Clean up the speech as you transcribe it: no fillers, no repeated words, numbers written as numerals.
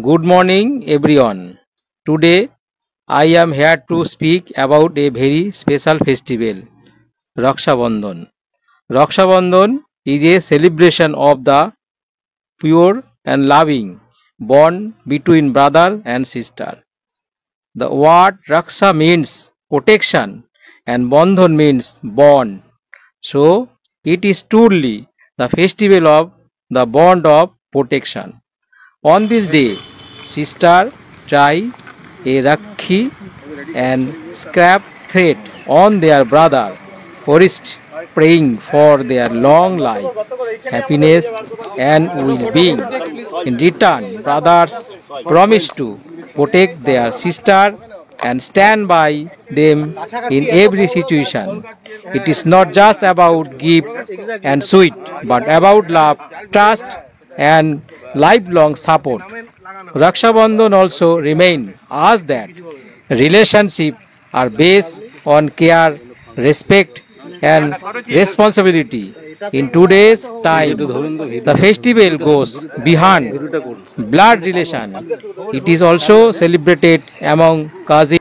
Good morning, everyone. Today, I am here to speak about a very special festival, Raksha Bandhan. Raksha Bandhan is a celebration of the pure and loving bond between brother and sister. The word Raksha means protection and Bandhan means bond. So, it is truly the festival of the bond of protection. On this day, sister tie a rakhi and scrap thread on their brother Forest, praying for their long life, happiness, and well-being. In return, brothers promise to protect their sister and stand by them in every situation. It is not just about gift and sweet, but about love, trust, and lifelong support. Raksha Bandhan also remain us that relationships are based on care, respect, and responsibility. In today's time, the festival goes beyond blood relation. It is also celebrated among cousins.